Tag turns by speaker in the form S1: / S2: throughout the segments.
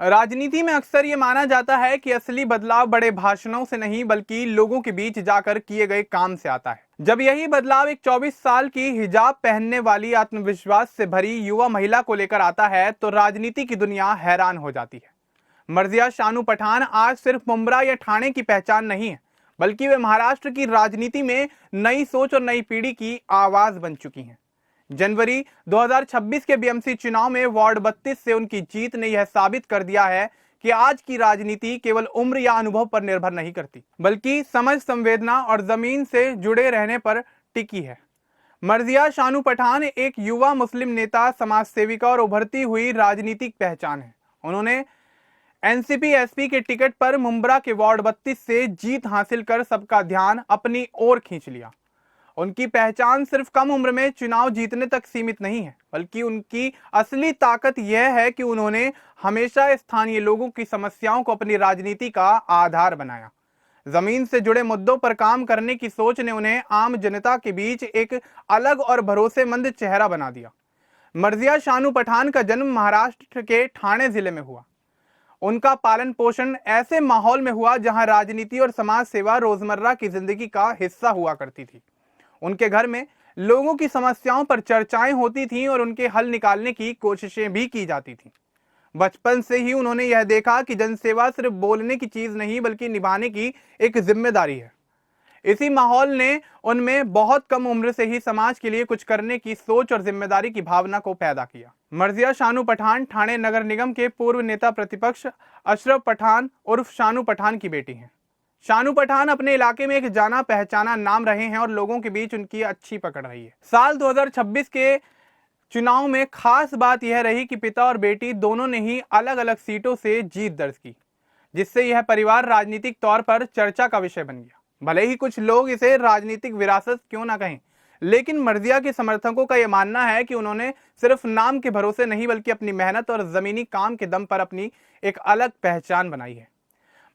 S1: राजनीति में अक्सर ये माना जाता है कि असली बदलाव बड़े भाषणों से नहीं बल्कि लोगों के बीच जाकर किए गए काम से आता है। जब यही बदलाव एक 24 साल की हिजाब पहनने वाली आत्मविश्वास से भरी युवा महिला को लेकर आता है तो राजनीति की दुनिया हैरान हो जाती है। मर्जिया शानू पठान आज सिर्फ मुंब्रा या ठाणे की पहचान नहीं है, बल्कि वे महाराष्ट्र की राजनीति में नई सोच और नई पीढ़ी की आवाज बन चुकी हैं। जनवरी 2026 के बीएमसी चुनाव में वार्ड 32 से उनकी जीत ने यह साबित कर दिया है कि आज की राजनीति केवल उम्र या अनुभव पर निर्भर नहीं करती, बल्कि समझ, संवेदना और जमीन से जुड़े रहने पर टिकी है। मर्जिया शानू पठान एक युवा मुस्लिम नेता, समाज सेविका और उभरती हुई राजनीतिक पहचान है। उन्होंने एनसीपी एसपी के टिकट पर मुंब्रा के वार्ड 32 से जीत हासिल कर सबका ध्यान अपनी ओर खींच लिया। उनकी पहचान सिर्फ कम उम्र में चुनाव जीतने तक सीमित नहीं है, बल्कि उनकी असली ताकत यह है कि उन्होंने हमेशा स्थानीय लोगों की समस्याओं को अपनी राजनीति का आधार बनाया। जमीन से जुड़े मुद्दों पर काम करने की सोच ने उन्हें आम जनता के बीच एक अलग और भरोसेमंद चेहरा बना दिया। मर्जिया शानू पठान का जन्म महाराष्ट्र के ठाणे जिले में हुआ। उनका पालन पोषण ऐसे माहौल में हुआ जहां राजनीति और समाज सेवा रोजमर्रा की जिंदगी का हिस्सा हुआ करती थी। उनके घर में लोगों की समस्याओं पर चर्चाएं होती थीं और उनके हल निकालने की कोशिशें भी की जाती थीं। बचपन से ही उन्होंने यह देखा कि जनसेवा सिर्फ बोलने की चीज नहीं बल्कि निभाने की एक जिम्मेदारी है। इसी माहौल ने उनमें बहुत कम उम्र से ही समाज के लिए कुछ करने की सोच और जिम्मेदारी की भावना को पैदा किया। मर्जिया शानू पठान ठाणे नगर निगम के पूर्व नेता प्रतिपक्ष अशरफ पठान उर्फ शानू पठान की बेटी हैं। शानू पठान अपने इलाके में एक जाना पहचाना नाम रहे हैं और लोगों के बीच उनकी अच्छी पकड़ रही है। साल 2026 के चुनाव में खास बात यह रही कि पिता और बेटी दोनों ने ही अलग अलग सीटों से जीत दर्ज की, जिससे यह परिवार राजनीतिक तौर पर चर्चा का विषय बन गया। भले ही कुछ लोग इसे राजनीतिक विरासत क्यों ना कहें, लेकिन मर्जिया के समर्थकों का यह मानना है कि उन्होंने सिर्फ नाम के भरोसे नहीं बल्कि अपनी मेहनत और जमीनी काम के दम पर अपनी एक अलग पहचान बनाई है।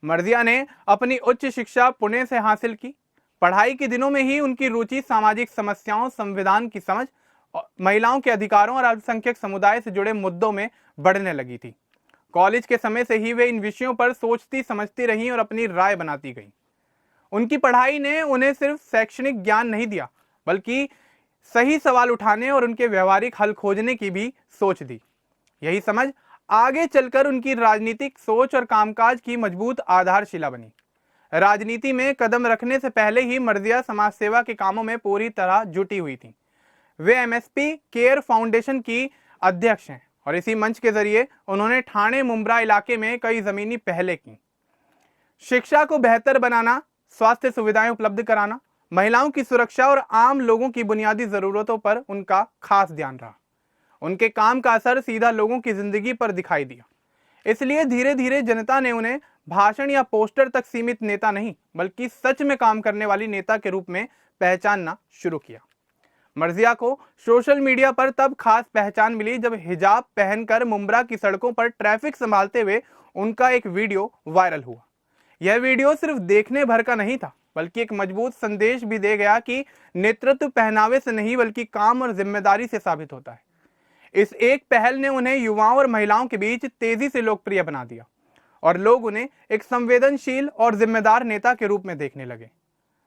S1: मर्जिया ने अपनी उच्च शिक्षा पुणे से हासिल की। पढ़ाई के दिनों में ही उनकी रुचि सामाजिक समस्याओं, संविधान की समझ, महिलाओं के अधिकारों और अल्पसंख्यक समुदाय से जुड़े मुद्दों में बढ़ने लगी थी। कॉलेज के समय से ही वे इन विषयों पर सोचती समझती रहीं और अपनी राय बनाती गईं। उनकी पढ़ाई ने उन्हें सिर्फ शैक्षणिक ज्ञान नहीं दिया, बल्कि सही सवाल उठाने और उनके व्यवहारिक हल खोजने की भी सोच दी। यही समझ आगे चलकर उनकी राजनीतिक सोच और कामकाज की मजबूत आधारशिला बनी। राजनीति में कदम रखने से पहले ही मर्जिया समाज सेवा के कामों में पूरी तरह जुटी हुई थी। वे एमएसपी केयर फाउंडेशन की अध्यक्ष हैं और इसी मंच के जरिए उन्होंने ठाणे मुंब्रा इलाके में कई जमीनी पहलें की। शिक्षा को बेहतर बनाना, स्वास्थ्य सुविधाएं उपलब्ध कराना, महिलाओं की सुरक्षा और आम लोगों की बुनियादी जरूरतों पर उनका खास ध्यान रहा। उनके काम का असर सीधा लोगों की जिंदगी पर दिखाई दिया। इसलिए धीरे धीरे जनता ने उन्हें भाषण या पोस्टर तक सीमित नेता नहीं बल्कि सच में काम करने वाली नेता के रूप में पहचानना शुरू किया। मर्जिया को सोशल मीडिया पर तब खास पहचान मिली जब हिजाब पहनकर मुंब्रा की सड़कों पर ट्रैफिक संभालते हुए उनका एक वीडियो वायरल हुआ। यह वीडियो सिर्फ देखने भर का नहीं था, बल्कि एक मजबूत संदेश भी दे गया कि नेतृत्व पहनावे से नहीं बल्कि काम और जिम्मेदारी से साबित होता है। इस एक पहल ने उन्हें युवाओं और महिलाओं के बीच तेजी से लोकप्रिय बना दिया और लोग उन्हें एक संवेदनशील और जिम्मेदार नेता के रूप में देखने लगे।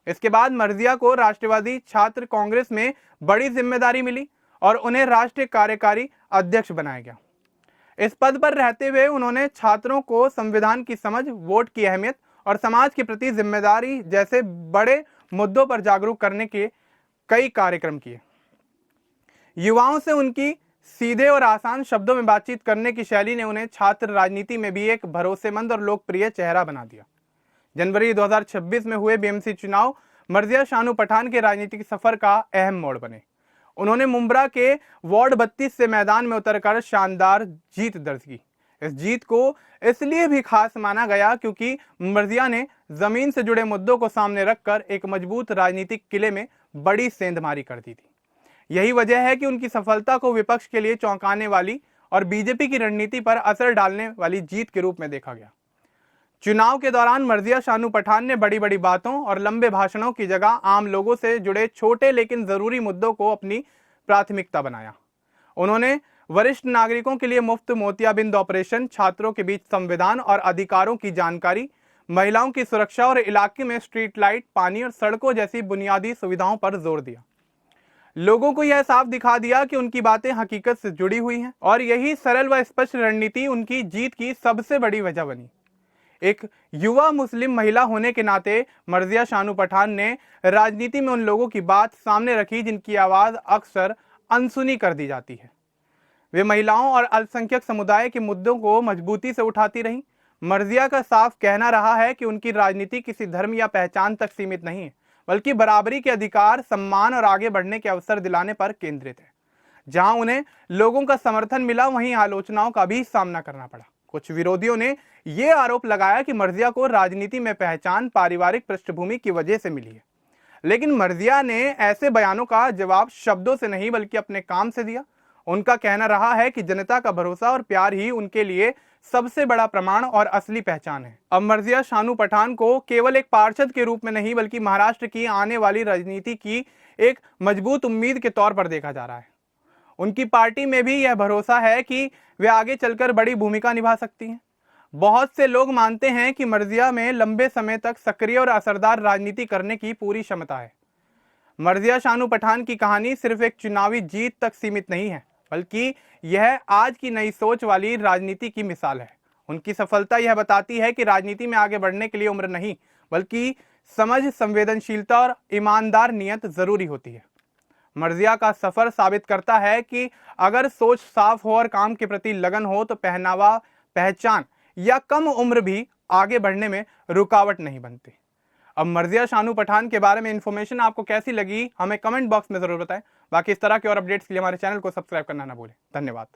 S1: इसके बाद मर्जिया को राष्ट्रवादी छात्र कांग्रेस में बड़ी जिम्मेदारी मिली और उन्हें राष्ट्रीय कार्यकारी अध्यक्ष बनाया गया। इस पद पर रहते हुए उन्होंने छात्रों को संविधान की समझ, वोट की अहमियत और समाज के प्रति जिम्मेदारी जैसे बड़े मुद्दों पर जागरूक करने के कई कार्यक्रम किए। युवाओं से उनकी सीधे और आसान शब्दों में बातचीत करने की शैली ने उन्हें छात्र राजनीति में भी एक भरोसेमंद और लोकप्रिय चेहरा बना दिया। जनवरी 2026 में हुए बीएमसी चुनाव मर्जिया शानू पठान के राजनीतिक सफर का अहम मोड़ बने। उन्होंने मुंब्रा के वार्ड 32 से मैदान में उतरकर शानदार जीत दर्ज की। इस जीत को इसलिए भी खास माना गया क्योंकि मर्जिया ने जमीन से जुड़े मुद्दों को सामने रखकर एक मजबूत राजनीतिक किले में बड़ी सेंधमारी कर दी थी। यही वजह है कि उनकी सफलता को विपक्ष के लिए चौंकाने वाली और बीजेपी की रणनीति पर असर डालने वाली जीत के रूप में देखा गया। चुनाव के दौरान मर्जिया शानू पठान ने बड़ी बड़ी बातों और लंबे भाषणों की जगह आम लोगों से जुड़े छोटे लेकिन जरूरी मुद्दों को अपनी प्राथमिकता बनाया। उन्होंने वरिष्ठ नागरिकों के लिए मुफ्त मोतियाबिंद ऑपरेशन, छात्रों के बीच संविधान और अधिकारों की जानकारी, महिलाओं की सुरक्षा और इलाके में स्ट्रीट लाइट, पानी और सड़कों जैसी बुनियादी सुविधाओं पर जोर दिया। लोगों को यह साफ दिखा दिया कि उनकी बातें हकीकत से जुड़ी हुई हैं और यही सरल व स्पष्ट रणनीति उनकी जीत की सबसे बड़ी वजह बनी। एक युवा मुस्लिम महिला होने के नाते मर्जिया शानू पठान ने राजनीति में उन लोगों की बात सामने रखी जिनकी आवाज अक्सर अनसुनी कर दी जाती है। वे महिलाओं और अल्पसंख्यक समुदाय के मुद्दों को मजबूती से उठाती रहीं। मर्जिया का साफ कहना रहा है कि उनकी राजनीति किसी धर्म या पहचान तक सीमित नहीं है, बल्कि बराबरी के अधिकार, सम्मान और आगे बढ़ने के अवसर दिलाने पर केंद्रित है। जहां उन्हें लोगों का समर्थन मिला, वहीं आलोचनाओं का भी सामना करना पड़ा। कुछ विरोधियों ने यह आरोप लगाया कि मर्जिया को राजनीति में पहचान पारिवारिक पृष्ठभूमि की वजह से मिली है, लेकिन मर्जिया ने ऐसे बयानों का जवाब शब्दों से नहीं बल्कि अपने काम से दिया। उनका कहना रहा है कि जनता का भरोसा और प्यार ही उनके लिए सबसे बड़ा प्रमाण और असली पहचान है। अब मर्जिया शानू पठान को केवल एक पार्षद के रूप में नहीं बल्कि महाराष्ट्र की आने वाली राजनीति की एक मजबूत उम्मीद के तौर पर देखा जा रहा है। उनकी पार्टी में भी यह भरोसा है कि वे आगे चलकर बड़ी भूमिका निभा सकती हैं। बहुत से लोग मानते हैं कि मर्जिया में लंबे समय तक सक्रिय और असरदार राजनीति करने की पूरी क्षमता है। मर्जिया शानू पठान की कहानी सिर्फ एक चुनावी जीत तक सीमित नहीं है, बल्कि यह आज की नई सोच वाली राजनीति की मिसाल है। उनकी सफलता यह बताती है कि राजनीति में आगे बढ़ने के लिए उम्र नहीं, बल्कि समझ, संवेदनशीलता और ईमानदार नियत जरूरी होती है। मर्जिया का सफर साबित करता है कि अगर सोच साफ हो और काम के प्रति लगन हो तो पहनावा, पहचान या कम उम्र भी आगे बढ़ने में रुकावट नहीं बनती। अब मर्जिया शानू पठान के बारे में इंफॉर्मेशन आपको कैसी लगी, हमें कमेंट बॉक्स में जरूर बताएं। बाकी इस तरह के और अपडेट्स के लिए हमारे चैनल को सब्सक्राइब करना ना भूलें। धन्यवाद।